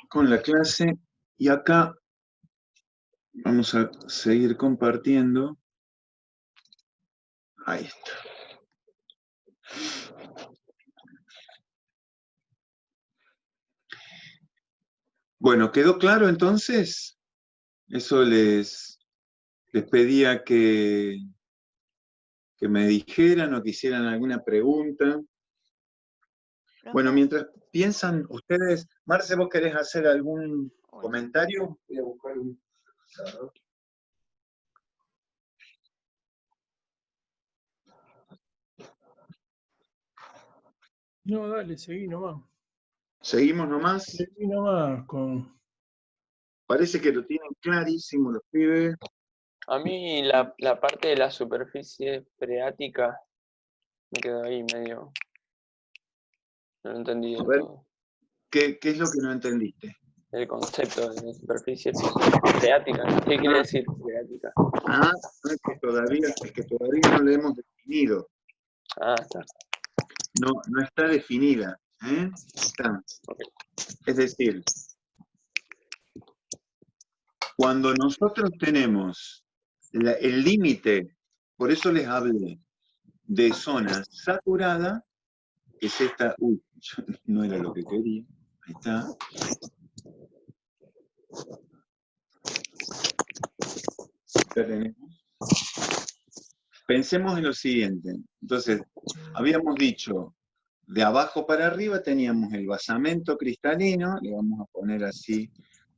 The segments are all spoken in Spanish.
con la clase y acá vamos a seguir compartiendo. Ahí está. Bueno, ¿quedó claro entonces? Eso les pedía que me dijeran o que hicieran alguna pregunta. Bueno, mientras piensan ustedes, Marce, ¿vos querés hacer algún comentario? Voy a buscar un... No, dale, seguí nomás. ¿Seguimos nomás? Seguí nomás con... Parece que lo tienen clarísimo los pibes. A mí la parte de la superficie freática me quedó ahí medio... No lo entendí del todo. ¿Qué es lo que no entendiste? El concepto de superficie freática. ¿Qué quiere decir freática? Ah, es que todavía no lo hemos definido. Ah, está. No está definida. Está. Okay. Es decir, cuando nosotros tenemos el límite, por eso les hablé de zona saturada, que es esta, no era lo que quería, ahí está. Ya tenemos. Pensemos en lo siguiente, entonces, habíamos dicho, de abajo para arriba teníamos el basamento cristalino, le vamos a poner así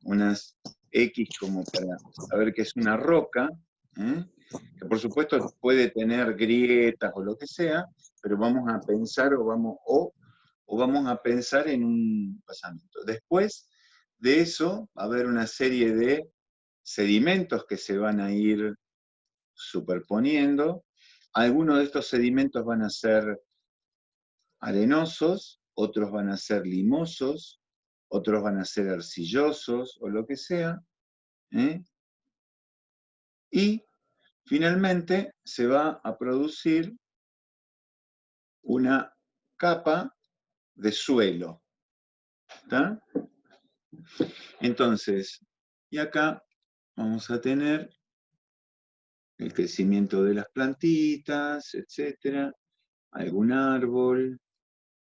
unas X como para saber que es una roca, que por supuesto puede tener grietas o lo que sea, pero vamos a pensar o vamos a pensar en un basamento. Después de eso va a haber una serie de sedimentos que se van a ir superponiendo. Algunos de estos sedimentos van a ser arenosos, otros van a ser limosos, otros van a ser arcillosos o lo que sea. Y finalmente se va a producir una capa de suelo. ¿Está? Entonces, y acá vamos a tener el crecimiento de las plantitas, etcétera, algún árbol,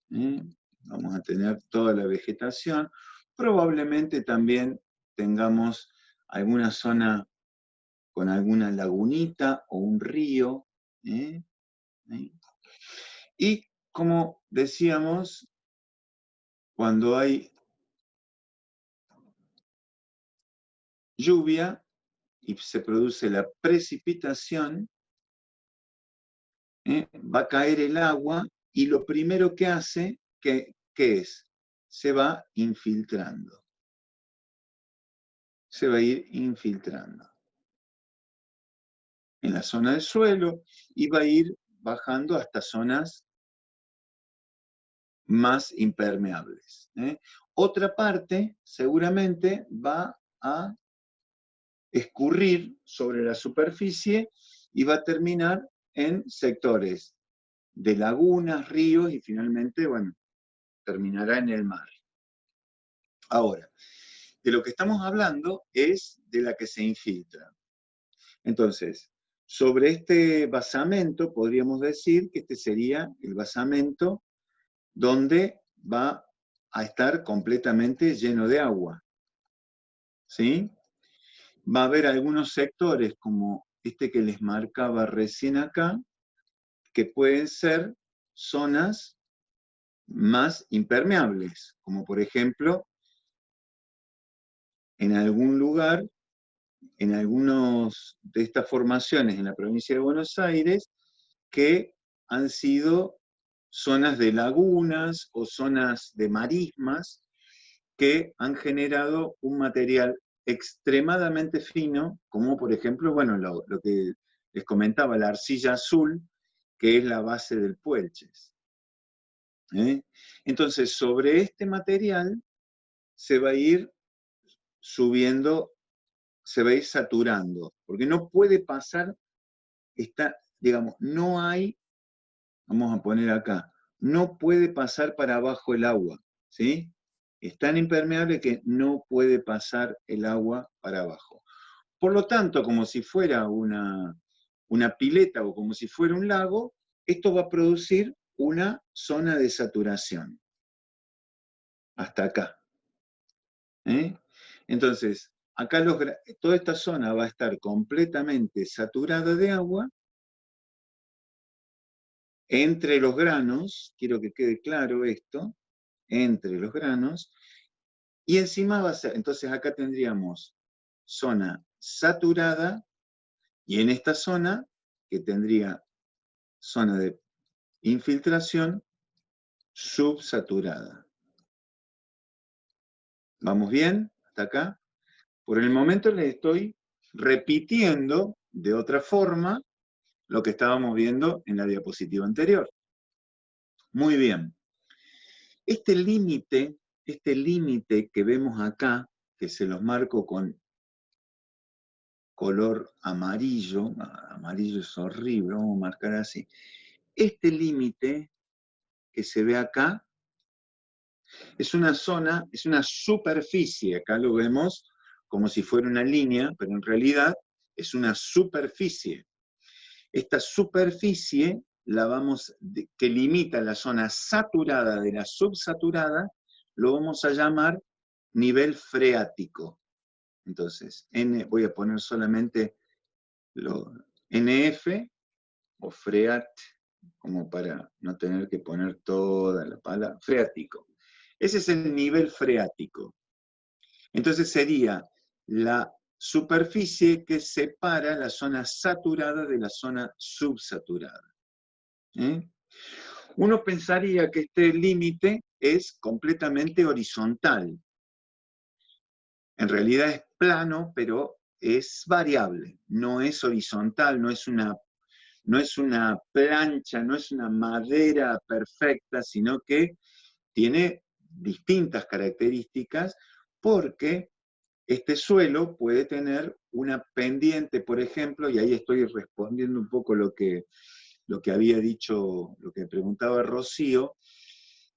vamos a tener toda la vegetación, probablemente también tengamos alguna zona con alguna lagunita o un río, y como decíamos, cuando hay lluvia y se produce la precipitación, va a caer el agua y lo primero que hace, ¿qué es? Se va infiltrando. Se va a ir infiltrando en la zona del suelo y va a ir bajando hasta zonas más impermeables. Otra parte seguramente va a escurrir sobre la superficie y va a terminar en sectores de lagunas, ríos y finalmente, bueno, terminará en el mar. Ahora, de lo que estamos hablando es de la que se infiltra. Entonces, sobre este basamento podríamos decir que este sería el basamento donde va a estar completamente lleno de agua. ¿Sí? Va a haber algunos sectores como este que les marcaba recién acá, que pueden ser zonas más impermeables, como por ejemplo, en algún lugar, en algunas de estas formaciones en la provincia de Buenos Aires, que han sido zonas de lagunas o zonas de marismas que han generado un material extremadamente fino, como por ejemplo, bueno, lo que les comentaba, la arcilla azul, que es la base del Puelches. Entonces, sobre este material se va a ir subiendo, se va a ir saturando, porque no puede pasar, digamos, no hay, vamos a poner acá, no puede pasar para abajo el agua, ¿sí? Es tan impermeable que no puede pasar el agua para abajo. Por lo tanto, como si fuera una pileta o como si fuera un lago, esto va a producir una zona de saturación. Hasta acá. Entonces, acá toda esta zona va a estar completamente saturada de agua. Entre los granos, quiero que quede claro esto, entre los granos, y encima va a ser, entonces acá tendríamos zona saturada, y en esta zona, que tendría zona de infiltración, subsaturada. ¿Vamos bien? ¿Hasta acá? Por el momento les estoy repitiendo de otra forma lo que estábamos viendo en la diapositiva anterior. Muy bien. Este límite que vemos acá, que se los marco con color amarillo, amarillo es horrible, vamos a marcar así. Este límite que se ve acá es una zona, es una superficie, acá lo vemos como si fuera una línea, pero en realidad es una superficie. Esta superficie que limita la zona saturada de la subsaturada, lo vamos a llamar nivel freático. Entonces, voy a poner solamente NF o freat, como para no tener que poner toda la palabra, freático. Ese es el nivel freático. Entonces sería la superficie que separa la zona saturada de la zona subsaturada. Uno pensaría que este límite es completamente horizontal. En realidad es plano, pero es variable. No es horizontal, no es una plancha, no es una madera perfecta, sino que tiene distintas características porque este suelo puede tener una pendiente, por ejemplo, y ahí estoy respondiendo un poco lo que había dicho, lo que preguntaba Rocío.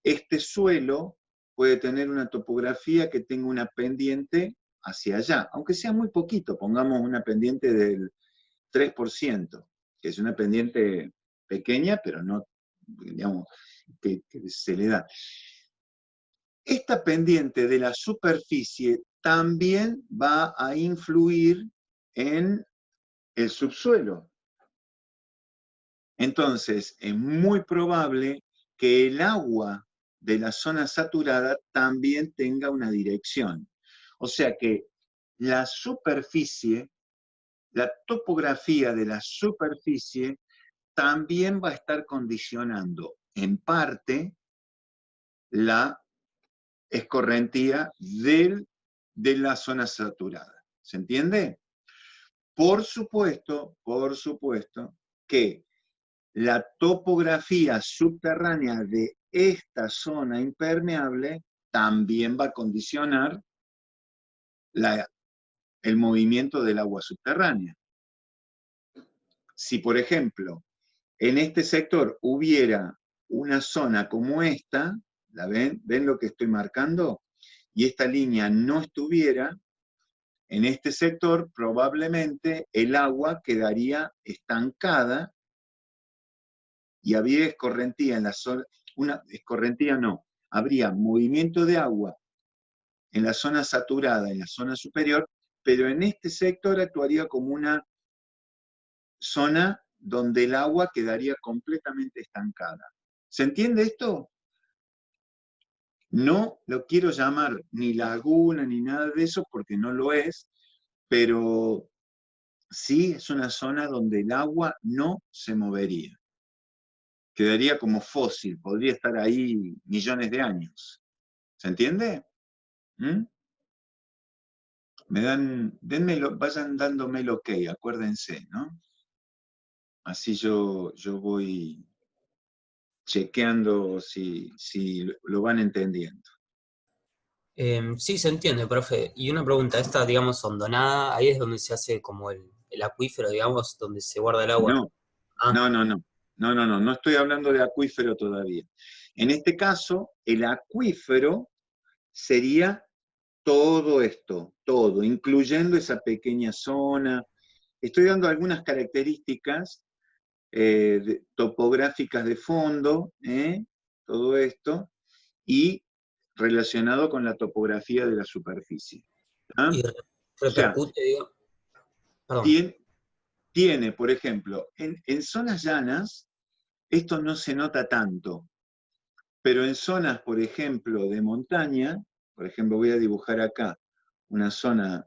Este suelo puede tener una topografía que tenga una pendiente hacia allá, aunque sea muy poquito, pongamos una pendiente del 3%, que es una pendiente pequeña, pero no, digamos, que se le da. Esta pendiente de la superficie también va a influir en el subsuelo. Entonces, es muy probable que el agua de la zona saturada también tenga una dirección. O sea que la superficie, la topografía de la superficie también va a estar condicionando en parte la escorrentía de la zona saturada. ¿Se entiende? Por supuesto que la topografía subterránea de esta zona impermeable también va a condicionar el movimiento del agua subterránea. Si, por ejemplo, en este sector hubiera una zona como esta, ¿la ven? ¿Ven lo que estoy marcando? Y esta línea no estuviera, en este sector probablemente el agua quedaría estancada y habría escorrentía en la zona, escorrentía no, habría movimiento de agua en la zona saturada, en la zona superior, pero en este sector actuaría como una zona donde el agua quedaría completamente estancada. ¿Se entiende esto? No lo quiero llamar ni laguna ni nada de eso porque no lo es, pero sí es una zona donde el agua no se movería. Quedaría como fósil, podría estar ahí millones de años. ¿Se entiende? ¿Mm? Vayan dándome el ok, acuérdense, ¿no? Así yo voy chequeando si lo van entendiendo. Sí, se entiende, profe. Y una pregunta, esta, digamos, hondonada, ahí es donde se hace como el acuífero, digamos, donde se guarda el agua. No, Ah, no estoy hablando de acuífero todavía. En este caso, el acuífero sería todo esto, todo, incluyendo esa pequeña zona. Estoy dando algunas características topográficas de fondo, todo esto, y relacionado con la topografía de la superficie. ¿Ah? Y O sea, repercute, digo, perdón. tiene, por ejemplo, en zonas llanas, esto no se nota tanto, pero en zonas, por ejemplo, de montaña, por ejemplo, voy a dibujar acá una zona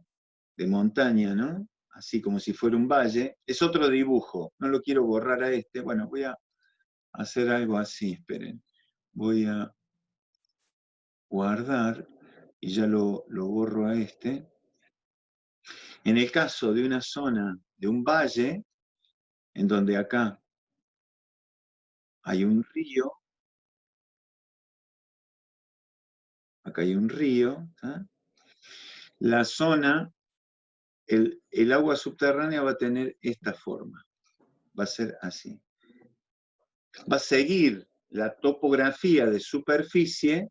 de montaña, ¿no? Así como si fuera un valle, es otro dibujo, no lo quiero borrar a este, bueno, voy a hacer algo así, esperen, voy a guardar y ya lo borro a este. En el caso de una zona de un valle, en donde acá hay un río, acá hay un río, ¿tá? La zona, el agua subterránea va a tener esta forma, va a ser así. Va a seguir la topografía de superficie,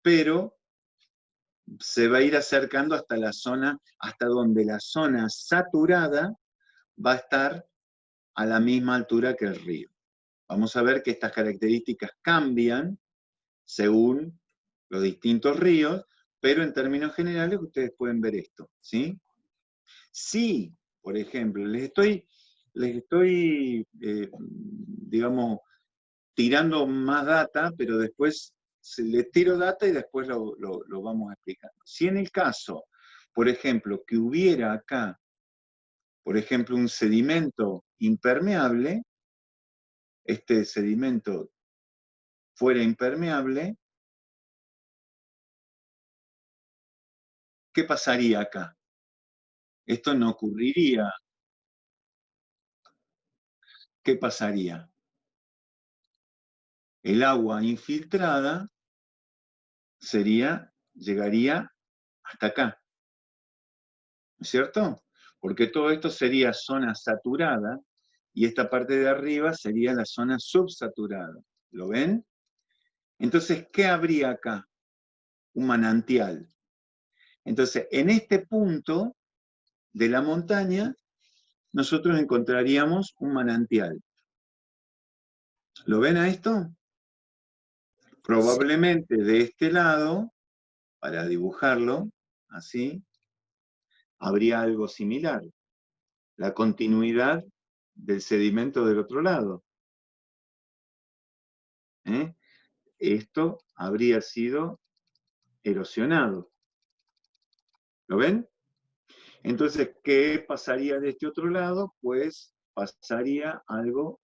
pero se va a ir acercando hasta la zona, hasta donde la zona saturada va a estar a la misma altura que el río. Vamos a ver que estas características cambian según los distintos ríos, pero en términos generales ustedes pueden ver esto, ¿sí? Si, por ejemplo, les estoy digamos, tirando más data, pero después les tiro data y después lo vamos explicando. Si en el caso, por ejemplo, que hubiera acá, por ejemplo, un sedimento impermeable, este sedimento fuera impermeable, ¿qué pasaría acá? Esto no ocurriría. ¿Qué pasaría? El agua infiltrada llegaría hasta acá, ¿no es cierto? Porque todo esto sería zona saturada y esta parte de arriba sería la zona subsaturada. ¿Lo ven? Entonces, ¿qué habría acá? Un manantial. Entonces, en este punto de la montaña, nosotros encontraríamos un manantial. ¿Lo ven a esto? Probablemente de este lado, para dibujarlo, así, habría algo similar. La continuidad del sedimento del otro lado. Esto habría sido erosionado. ¿Lo ven? Entonces, ¿qué pasaría de este otro lado? Pues pasaría algo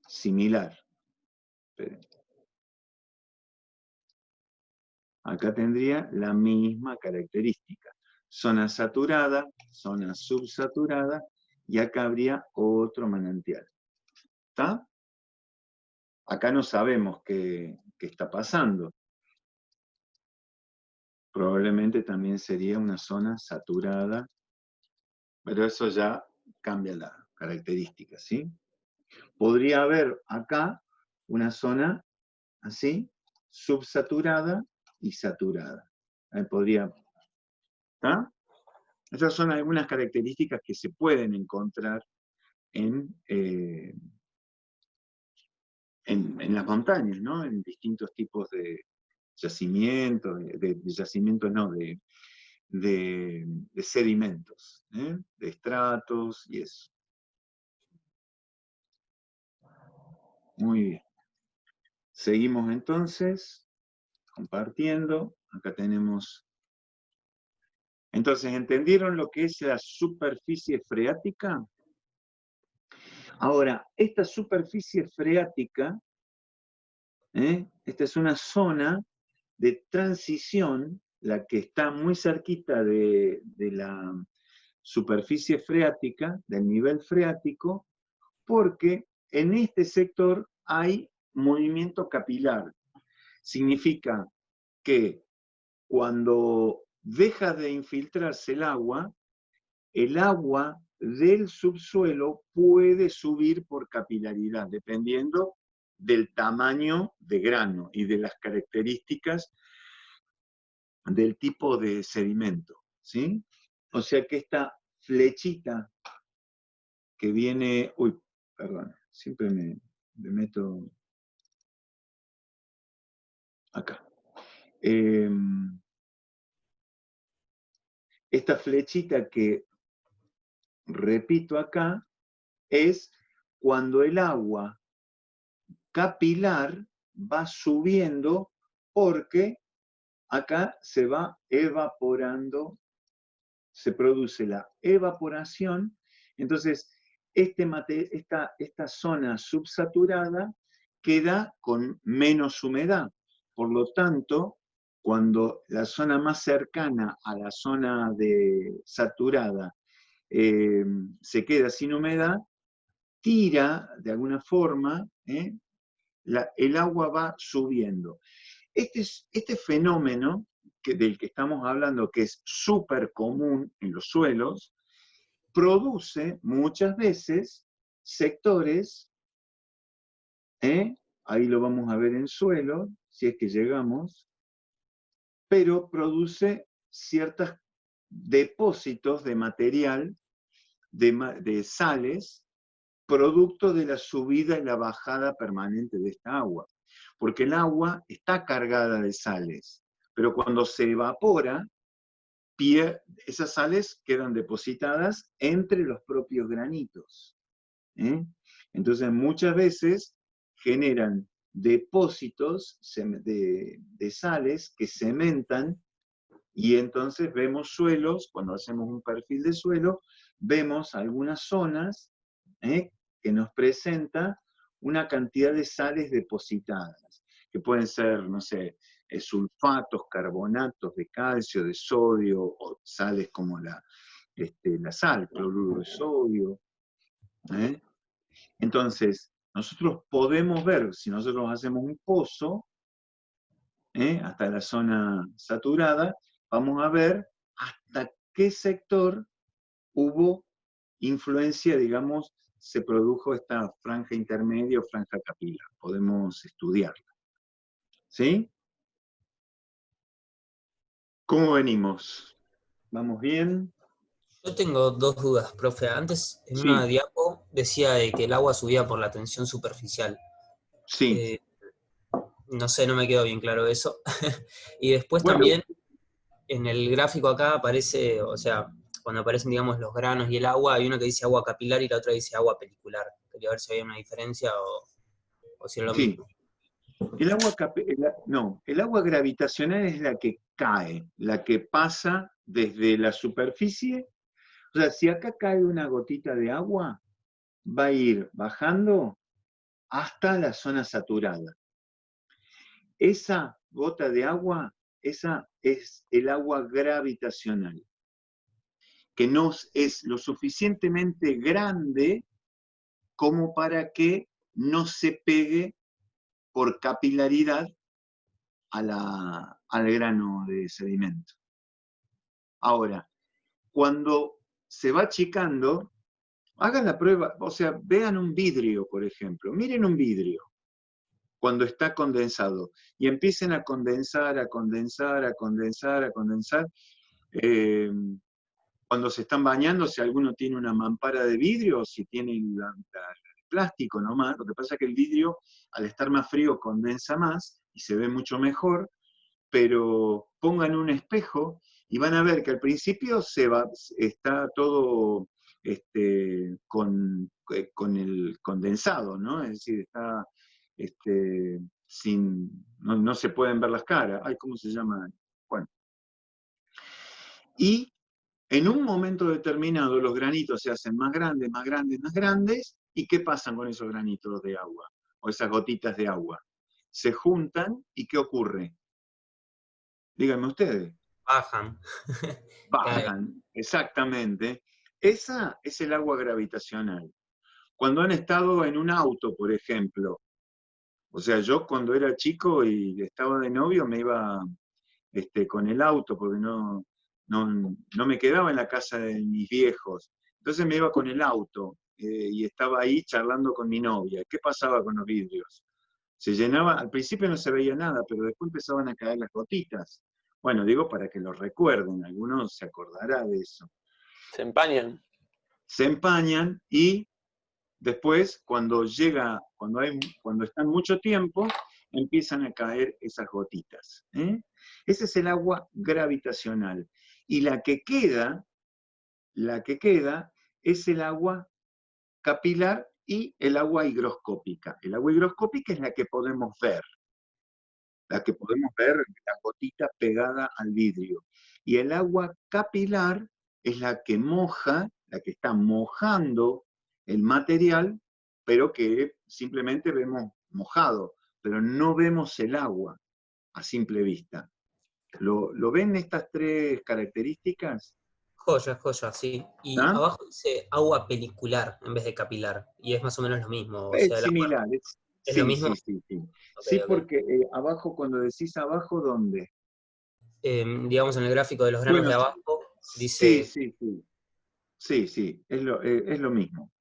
similar. Esperen. Acá tendría la misma característica. Zona saturada, zona subsaturada, y acá habría otro manantial. ¿Está? Acá no sabemos qué está pasando. Probablemente también sería una zona saturada, pero eso ya cambia la característica, ¿sí? Podría haber acá una zona así, subsaturada y saturada. Podría, ¿está? Esas son algunas características que se pueden encontrar en las montañas, ¿no? En distintos tipos de yacimientos, de yacimientos no, de sedimentos, de estratos y eso. Muy bien. Seguimos entonces, compartiendo. Acá tenemos... Entonces, ¿entendieron lo que es la superficie freática? Ahora, esta superficie freática, esta es una zona de transición, la que está muy cerquita de la superficie freática, del nivel freático, porque en este sector hay movimiento capilar. Significa que cuando deja de infiltrarse el agua del subsuelo puede subir por capilaridad, dependiendo del tamaño de grano y de las características del tipo de sedimento, ¿sí? O sea que esta flechita que viene, uy, perdón, siempre me meto acá. Esta flechita que repito acá es cuando el agua capilar va subiendo porque acá se va evaporando, se produce la evaporación, entonces esta zona subsaturada queda con menos humedad. Por lo tanto, cuando la zona más cercana a la zona saturada se queda sin humedad, tira de alguna forma, el agua va subiendo. Este fenómeno del que estamos hablando, que es súper común en los suelos, produce muchas veces sectores, ahí lo vamos a ver en suelo, si es que llegamos, pero produce ciertos depósitos de material, de sales, producto de la subida y la bajada permanente de esta agua. Porque el agua está cargada de sales, pero cuando se evapora, esas sales quedan depositadas entre los propios granitos. Entonces muchas veces generan depósitos de sales que cementan, y entonces vemos suelos, cuando hacemos un perfil de suelo, vemos algunas zonas que nos presenta una cantidad de sales depositadas, que pueden ser, no sé, sulfatos, carbonatos de calcio, de sodio, o sales como la sal, cloruro de sodio. Entonces, nosotros podemos ver, si nosotros hacemos un pozo, hasta la zona saturada, vamos a ver hasta qué sector hubo influencia, digamos, se produjo esta franja intermedia o franja capilar. Podemos estudiarla. ¿Sí? ¿Cómo venimos? ¿Vamos bien? Yo tengo dos dudas, profe. Antes, en una Sí, diapo, decía de que el agua subía por la tensión superficial. sí. Eh, no sé, no me quedó bien claro eso. Y después Bueno, también, en el gráfico acá aparece, o sea, cuando aparecen, digamos, los granos y el agua, hay uno que dice agua capilar y la otra dice agua pelicular. Quería ver si había una diferencia o si es lo sí. mismo. El agua gravitacional es la que cae, la que pasa desde la superficie. O sea, si acá cae una gotita de agua, va a ir bajando hasta la zona saturada. Esa gota de agua, esa es el agua gravitacional, que no es lo suficientemente grande como para que no se pegue por capilaridad al grano de sedimento. Ahora, cuando se va achicando, hagan la prueba, o sea, vean un vidrio, por ejemplo, miren un vidrio cuando está condensado y empiecen a condensar, a condensar, a condensar, a condensar. Cuando se están bañando, si alguno tiene una mampara de vidrio, o si tienen plástico nomás, lo que pasa es que el vidrio, al estar más frío, condensa más y se ve mucho mejor, pero pongan un espejo y van a ver que al principio está todo con el condensado, ¿no? Es decir, está no se pueden ver las caras. Ay, ¿cómo se llama? Bueno. Y en un momento determinado los granitos se hacen más grandes, más grandes, más grandes, ¿y qué pasa con esos granitos de agua? O esas gotitas de agua. Se juntan, ¿y qué ocurre? Díganme ustedes. Bajan. Cae. Bajan, exactamente. Esa es el agua gravitacional. Cuando han estado en un auto, por ejemplo, o sea, yo cuando era chico y estaba de novio me iba con el auto porque no me quedaba en la casa de mis viejos. Entonces me iba con el auto y estaba ahí charlando con mi novia. ¿Qué pasaba con los vidrios? Se llenaba, al principio no se veía nada, pero después empezaban a caer las gotitas. Bueno, digo para que lo recuerden, algunos se acordará de eso. Se empañan. Se empañan y después, cuando están mucho tiempo, empiezan a caer esas gotitas. Ese es el agua gravitacional. Y la que queda es el agua capilar y el agua higroscópica. El agua higroscópica es la que podemos ver. La gotita pegada al vidrio. Y el agua capilar es la que moja, la que está mojando el material, pero que simplemente vemos mojado, pero no vemos el agua a simple vista. ¿Lo ven estas tres características? Joya, sí. Y ¿Ah? abajo dice agua pelicular en vez de capilar. Y es más o menos lo mismo. O Es sea, el agua similar. es lo Sí, mismo. sí, sí, sí. Ok, Sí, ok. porque abajo, cuando decís abajo, ¿dónde? Digamos, en el gráfico de los granos Bueno, de abajo, sí, dice. sí, sí. Sí, es lo mismo.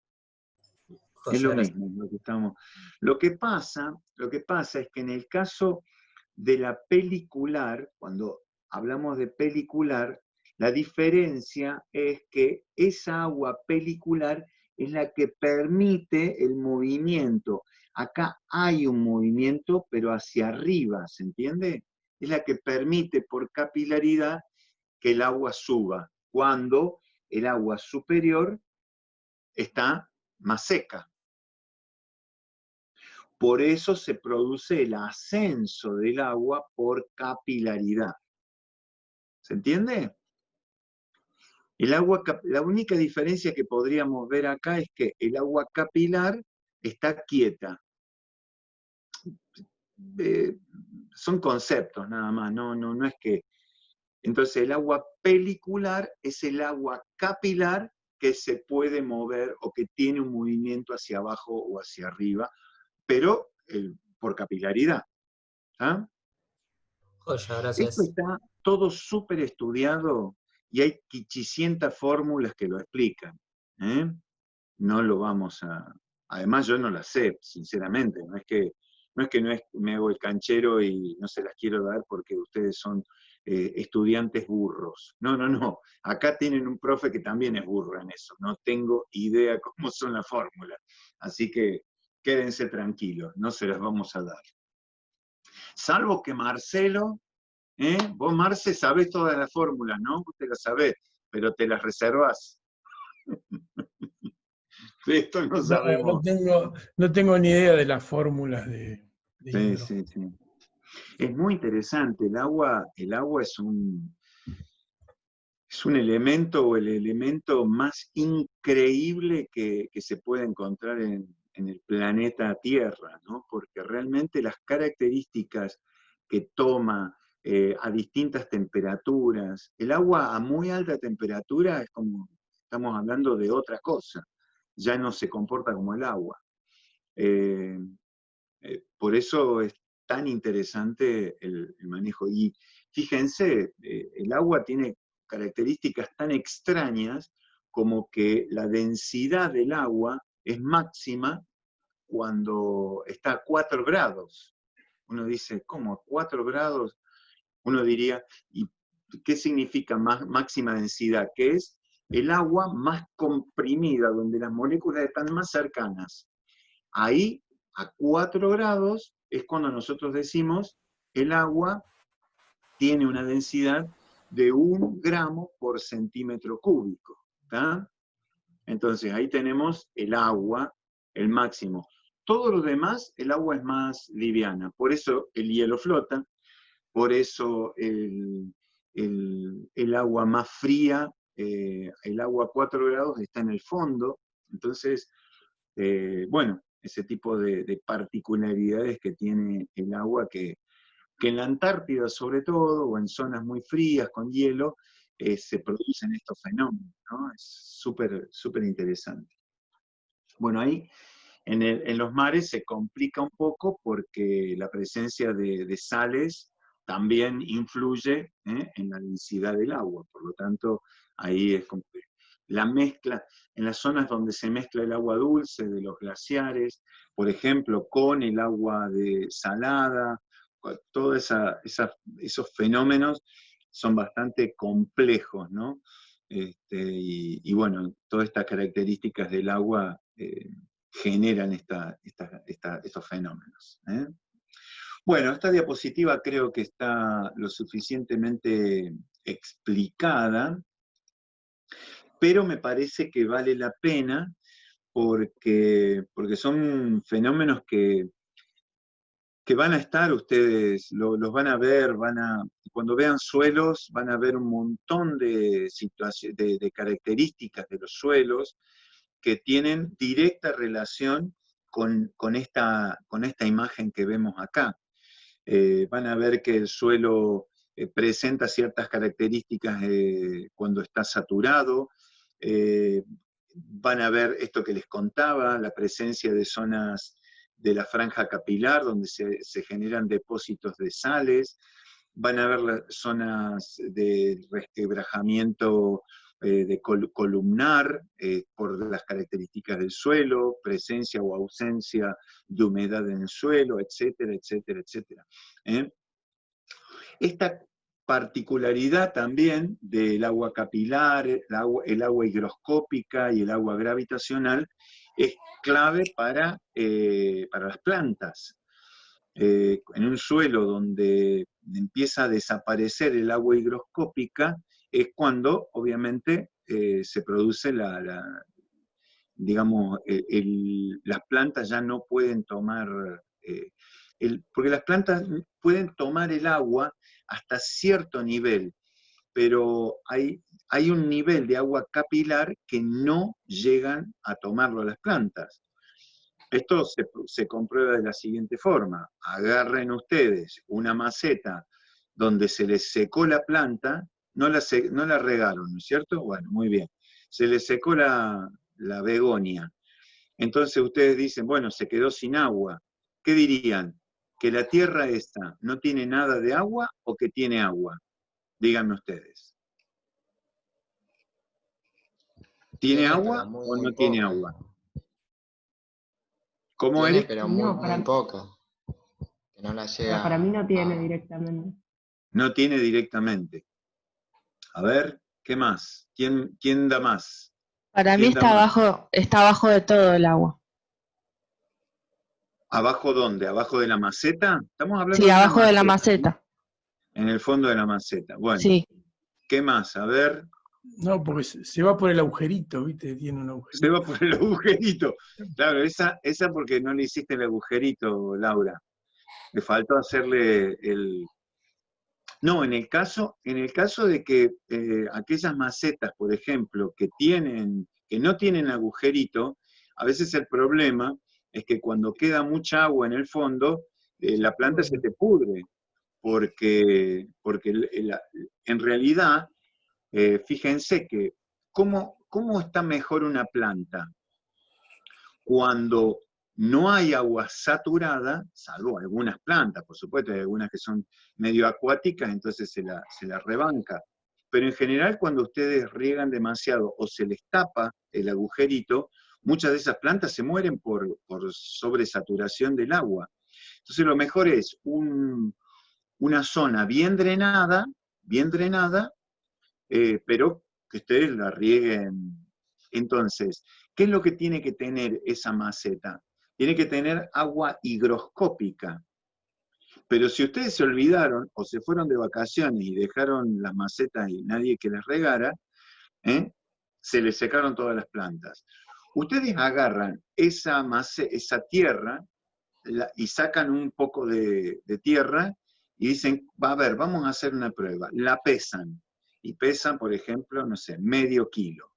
Es Joya, lo gracias. mismo lo que estamos. Lo que pasa es que en el caso de la pelicular, cuando hablamos de pelicular, la diferencia es que esa agua pelicular es la que permite el movimiento. Acá hay un movimiento, pero hacia arriba, ¿se entiende? Es la que permite por capilaridad que el agua suba, cuando el agua superior está más seca. Por eso se produce el ascenso del agua por capilaridad. ¿Se entiende? La única diferencia que podríamos ver acá es que el agua capilar está quieta. Son conceptos nada más, no es que... Entonces el agua pelicular es el agua capilar que se puede mover o que tiene un movimiento hacia abajo o hacia arriba, pero por capilaridad. ¿Ah? Joya, Esto gracias. está todo súper estudiado y hay 500 fórmulas que lo explican. No lo vamos a... Además yo no las sé, sinceramente. No es que me hago el canchero y no se las quiero dar porque ustedes son estudiantes burros. No. Acá tienen un profe que también es burro en eso. No tengo idea cómo son las fórmulas. Así que quédense tranquilos, no se las vamos a dar. Salvo que Marcelo... Vos, Marce, sabés todas las fórmulas, ¿no? Vos te las sabés, pero te las reservás. De esto no sabemos. No tengo ni idea de las fórmulas de hidro. Sí. Es muy interesante. El agua es un elemento o el elemento más increíble que se puede encontrar en el planeta Tierra, ¿no? Porque realmente las características que toma a distintas temperaturas, el agua a muy alta temperatura es como, estamos hablando de otra cosa, ya no se comporta como el agua. Por eso es tan interesante el manejo. Y fíjense, el agua tiene características tan extrañas como que la densidad del agua es máxima cuando está a 4 grados. Uno dice, ¿cómo? ¿A 4 grados? Uno diría, ¿y qué significa máxima densidad? Que es el agua más comprimida, donde las moléculas están más cercanas. Ahí, a 4 grados, es cuando nosotros decimos el agua tiene una densidad de 1 gramo por centímetro cúbico. ¿Tá? Entonces, ahí tenemos el agua, el máximo. Todo lo demás, el agua es más liviana. Por eso el hielo flota, por eso el agua más fría, el agua a 4 grados está en el fondo. Entonces, bueno, ese tipo de particularidades que tiene el agua que en la Antártida sobre todo, o en zonas muy frías con hielo, se producen estos fenómenos, ¿no? Es súper interesante. Bueno, ahí en los mares se complica un poco porque la presencia de sales también influye en la densidad del agua, por lo tanto, ahí es como que la mezcla, en las zonas donde se mezcla el agua dulce de los glaciares, por ejemplo, con el agua salada, todos esos fenómenos son bastante complejos, ¿no? Y bueno, todas estas características del agua generan estos fenómenos. Bueno, esta diapositiva creo que está lo suficientemente explicada, pero me parece que vale la pena porque son fenómenos que van a estar ustedes, los van a ver, cuando vean suelos, van a ver un montón de situaciones, de características de los suelos que tienen directa relación con esta imagen que vemos acá. Van a ver que el suelo presenta ciertas características cuando está saturado. Van a ver esto que les contaba, la presencia de zonas de la franja capilar donde se generan depósitos de sales. Van a ver las zonas de resquebrajamiento columnar por las características del suelo, presencia o ausencia de humedad en el suelo, etcétera, etcétera, etcétera. Esta particularidad también del agua capilar, el agua higroscópica y el agua gravitacional es clave para las plantas. En un suelo donde empieza a desaparecer el agua higroscópica, es cuando, obviamente, se produce digamos, las plantas ya no pueden tomar, porque las plantas pueden tomar el agua hasta cierto nivel, pero hay un nivel de agua capilar que no llegan a tomarlo las plantas. Esto se comprueba de la siguiente forma. Agarren ustedes una maceta donde se les secó la planta, no la regaron, ¿no es cierto? Bueno, muy bien. Se les secó la begonia. Entonces ustedes dicen, bueno, se quedó sin agua. ¿Qué dirían? ¿Que la tierra esta no tiene nada de agua o que tiene agua? Díganme ustedes. ¿Tiene agua o no tiene agua? ¿Cómo, Tiene, Eric? pero No, muy poca. Que no la llega. para mí no tiene directamente. No tiene directamente. A ver, ¿qué más? ¿Quién da más? Para mí ¿Quién da está abajo de todo el agua. ¿Abajo dónde? ¿Abajo de la maceta? Estamos hablando Sí, de una abajo de la maceta, maceta. ¿sí? En el fondo de la maceta. Bueno, Sí. ¿qué más? A ver, No, porque se va por el agujerito, ¿viste? Tiene un agujerito. se va por el agujerito. Claro, esa porque no le hiciste el agujerito, Laura. Le faltó hacerle el... No, en el caso de que aquellas macetas, por ejemplo, que no tienen agujerito, a veces el problema es que cuando queda mucha agua en el fondo, la planta se te pudre, porque en realidad, fíjense que ¿cómo está mejor una planta? Cuando no hay agua saturada, salvo algunas plantas, por supuesto, hay algunas que son medio acuáticas, entonces se la rebanca. Pero en general, cuando ustedes riegan demasiado o se les tapa el agujerito, muchas de esas plantas se mueren por sobresaturación del agua. Entonces lo mejor es una zona bien drenada, pero que ustedes la rieguen. Entonces, ¿qué es lo que tiene que tener esa maceta? Tiene que tener agua higroscópica. Pero si ustedes se olvidaron o se fueron de vacaciones y dejaron las macetas y nadie que les regara, se les secaron todas las plantas. Ustedes agarran esa tierra y sacan un poco de tierra y dicen, a ver, vamos a hacer una prueba. La pesan. Y pesan, por ejemplo, no sé, medio kilo.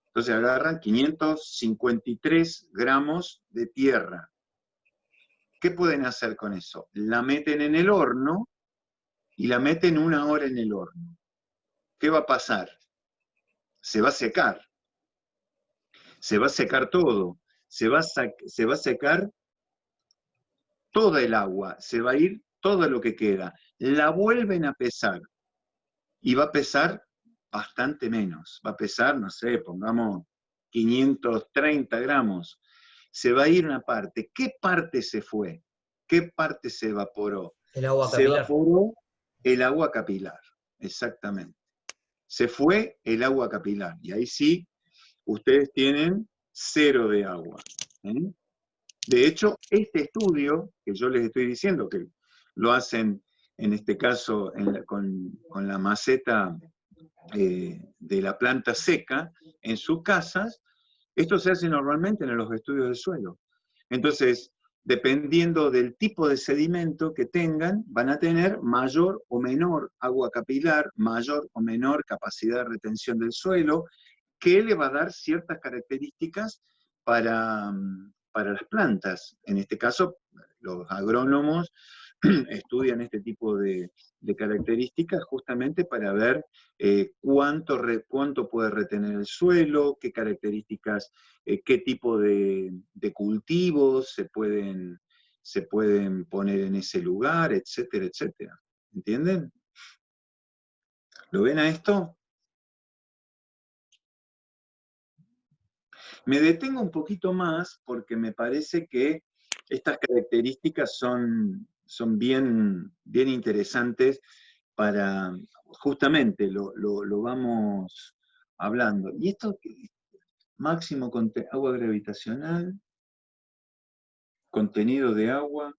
Entonces agarran 553 gramos de tierra. ¿Qué pueden hacer con eso? La meten en el horno y la meten 1 hora en el horno. ¿Qué va a pasar? Se va a secar. Se va a secar todo. Se va a secar toda el agua. Se va a ir todo lo que queda. La vuelven a pesar. Y va a pesar bastante menos. Va a pesar, no sé, pongamos 530 gramos. Se va a ir una parte. ¿Qué parte se fue? ¿Qué parte se evaporó? El agua Se capilar. evaporó el agua capilar. exactamente. Se fue el agua capilar, y ahí sí, ustedes tienen 0 de agua. ¿Eh? De hecho, este estudio que yo les estoy diciendo, que lo hacen en este caso con la maceta de la planta seca en sus casas, esto se hace normalmente en los estudios del suelo. Entonces, dependiendo del tipo de sedimento que tengan, van a tener mayor o menor agua capilar, mayor o menor capacidad de retención del suelo, que le va a dar ciertas características para las plantas. En este caso, los agrónomos estudian este tipo de características justamente para ver cuánto puede retener el suelo, qué características, qué tipo de cultivos se pueden poner en ese lugar, etcétera, etcétera. ¿Entienden? ¿Lo ven a esto? Me detengo un poquito más porque me parece que estas características son bien interesantes para, justamente, lo vamos hablando. Y esto, máximo agua gravitacional, contenido de agua.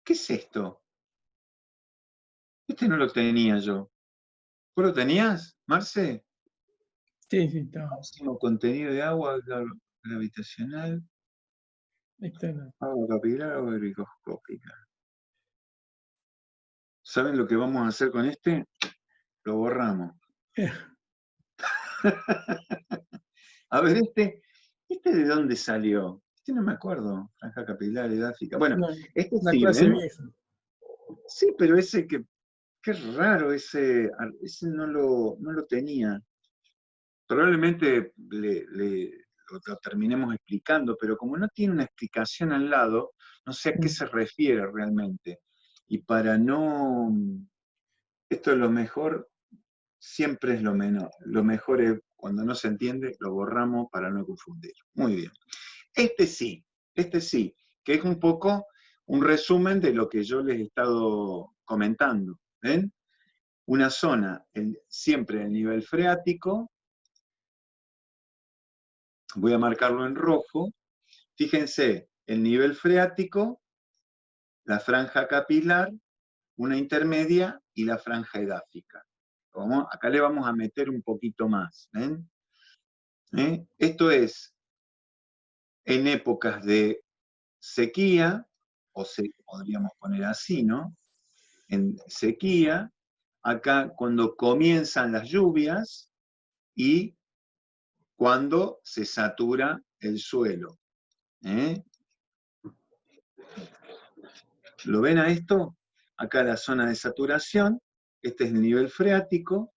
¿Qué es esto? Este no lo tenía yo. ¿Vos lo tenías, Marce? Sí, sí, está. Máximo contenido de agua gravitacional, Ahí está. agua capilar, agua higroscópica. ¿Saben lo que vamos a hacer con este? Lo borramos. A ver, ¿este de dónde salió? Este no me acuerdo. Franja capilar, edáfica. Bueno, este Una sí, clase ¿ven? vieja. Sí, pero ese qué raro, ese no lo tenía. Probablemente lo terminemos explicando, pero como no tiene una explicación al lado, no sé a qué se refiere realmente. Y para no... Esto es lo mejor, siempre es lo menor. Lo mejor es, cuando no se entiende, lo borramos para no confundir. Muy bien. Este sí, que es un poco un resumen de lo que yo les he estado comentando. ¿Ven? Una zona, siempre el nivel freático, voy a marcarlo en rojo. Fíjense, el nivel freático, la franja capilar, una intermedia y la franja edáfica. Acá le vamos a meter un poquito más. ¿Ven? Esto es en épocas de sequía, podríamos poner así, ¿no? En sequía, acá cuando comienzan las lluvias y cuando se satura el suelo. ¿Lo ven a esto? Acá la zona de saturación, este es el nivel freático,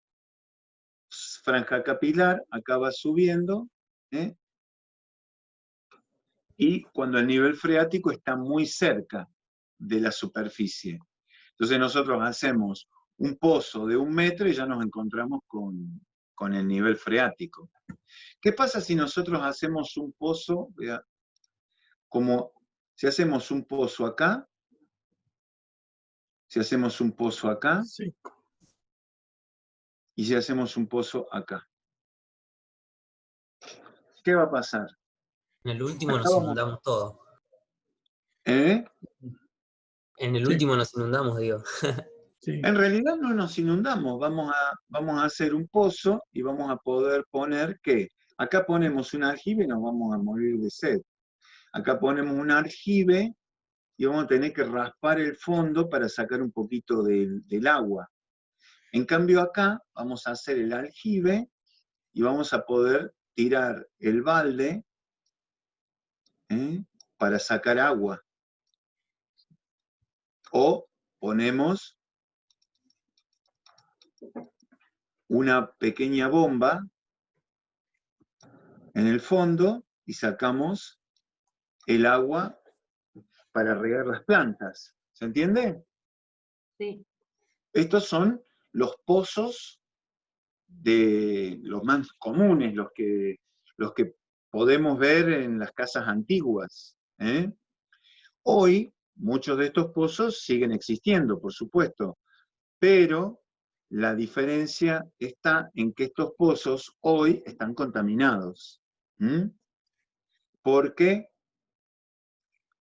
franja capilar, acá va subiendo, y cuando el nivel freático está muy cerca de la superficie. Entonces nosotros hacemos un pozo de 1 metro y ya nos encontramos con el nivel freático. ¿Qué pasa si nosotros hacemos un pozo, como si hacemos un pozo acá, si hacemos un pozo acá, Sí. y si hacemos un pozo acá? ¿Qué va a pasar? En el último Acá nos vamos. inundamos todo. ¿Eh? En el Sí. último nos inundamos, digo. Sí. En realidad no nos inundamos, vamos a hacer un pozo y vamos a poder poner, ¿qué? Acá ponemos un aljibe y nos vamos a morir de sed. Acá ponemos un aljibe y vamos a tener que raspar el fondo para sacar un poquito del agua. En cambio acá vamos a hacer el aljibe y vamos a poder tirar el balde para sacar agua. O ponemos una pequeña bomba en el fondo y sacamos el agua para regar las plantas. ¿Se entiende? Sí. Estos son los pozos de los más comunes, los que podemos ver en las casas antiguas. Hoy, muchos de estos pozos siguen existiendo, por supuesto, pero La diferencia está en que estos pozos hoy están contaminados. Porque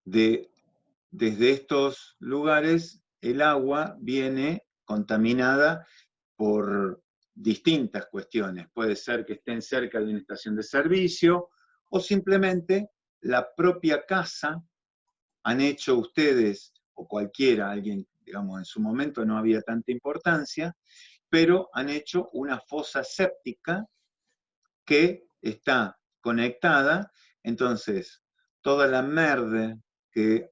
desde estos lugares el agua viene contaminada por distintas cuestiones. Puede ser que estén cerca de una estación de servicio o simplemente la propia casa han hecho ustedes o cualquiera, alguien, digamos, en su momento no había tanta importancia, pero han hecho una fosa séptica que está conectada, entonces toda la merde que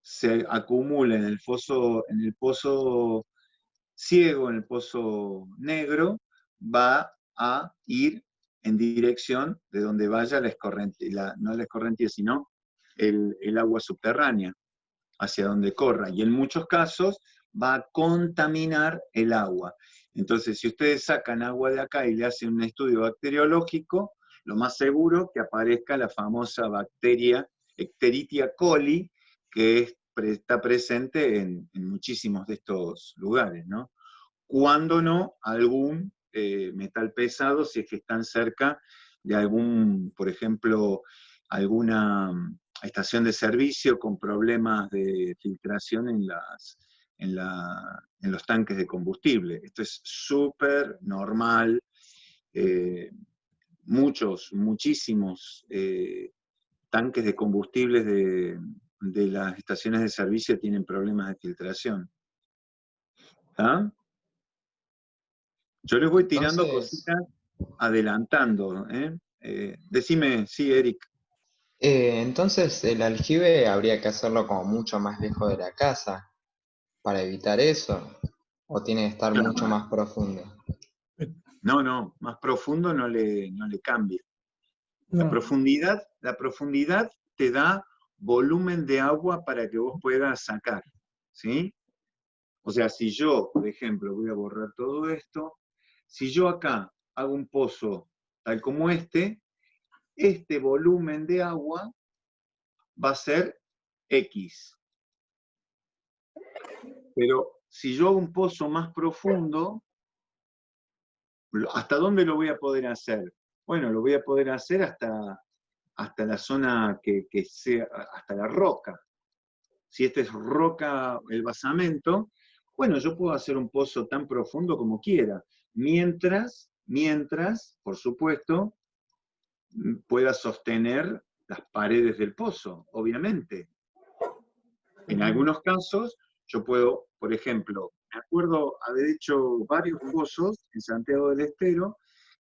se acumula en el pozo ciego, en el pozo negro, va a ir en dirección de donde vaya la escorrentía, no la escorrentía, sino el agua subterránea, hacia donde corra. Y en muchos casos va a contaminar el agua. Entonces, si ustedes sacan agua de acá y le hacen un estudio bacteriológico, lo más seguro es que aparezca la famosa bacteria Escherichia coli, que está presente en muchísimos de estos lugares, ¿no? Cuando no, algún metal pesado, si es que están cerca de algún, por ejemplo, alguna estación de servicio con problemas de filtración en los tanques de combustible. Esto es súper normal. Muchísimos tanques de combustibles de las estaciones de servicio tienen problemas de filtración. ¿Ah? Yo les voy tirando Entonces, cositas adelantando. Decime, sí, Eric. entonces el aljibe habría que hacerlo como mucho más lejos de la casa para evitar eso, o tiene que estar Claro. mucho más profundo. No, más profundo no le cambia. La No, profundidad te da volumen de agua para que vos puedas sacar, ¿sí? O sea, si yo, por ejemplo, voy a borrar todo esto, si yo acá hago un pozo tal como este volumen de agua va a ser X. Pero si yo hago un pozo más profundo, ¿hasta dónde lo voy a poder hacer? Bueno, lo voy a poder hacer hasta la zona que sea, hasta la roca. Si este es roca, el basamento, bueno, yo puedo hacer un pozo tan profundo como quiera, mientras, por supuesto, pueda sostener las paredes del pozo, obviamente. En algunos casos, yo puedo, por ejemplo, me acuerdo haber hecho varios pozos en Santiago del Estero.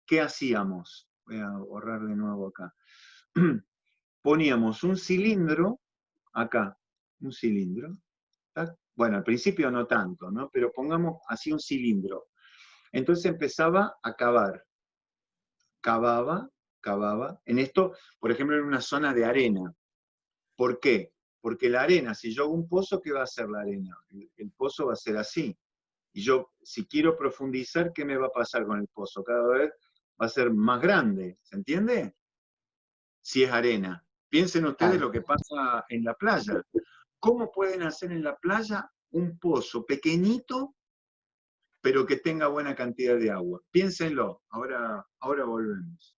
¿Qué hacíamos? Voy a borrar de nuevo acá. Poníamos un cilindro, acá, un cilindro. ¿Tá? Bueno, al principio no tanto, ¿no? Pero pongamos así un cilindro. Entonces empezaba a cavar. Cavaba. En esto, por ejemplo, en una zona de arena. ¿Por qué? Porque la arena, si yo hago un pozo, ¿qué va a hacer la arena? El pozo va a ser así. Y yo, si quiero profundizar, ¿qué me va a pasar con el pozo? Cada vez va a ser más grande, ¿se entiende? Si es arena. Piensen ustedes lo que pasa en la playa. ¿Cómo pueden hacer en la playa un pozo pequeñito, pero que tenga buena cantidad de agua? Piénsenlo, ahora volvemos.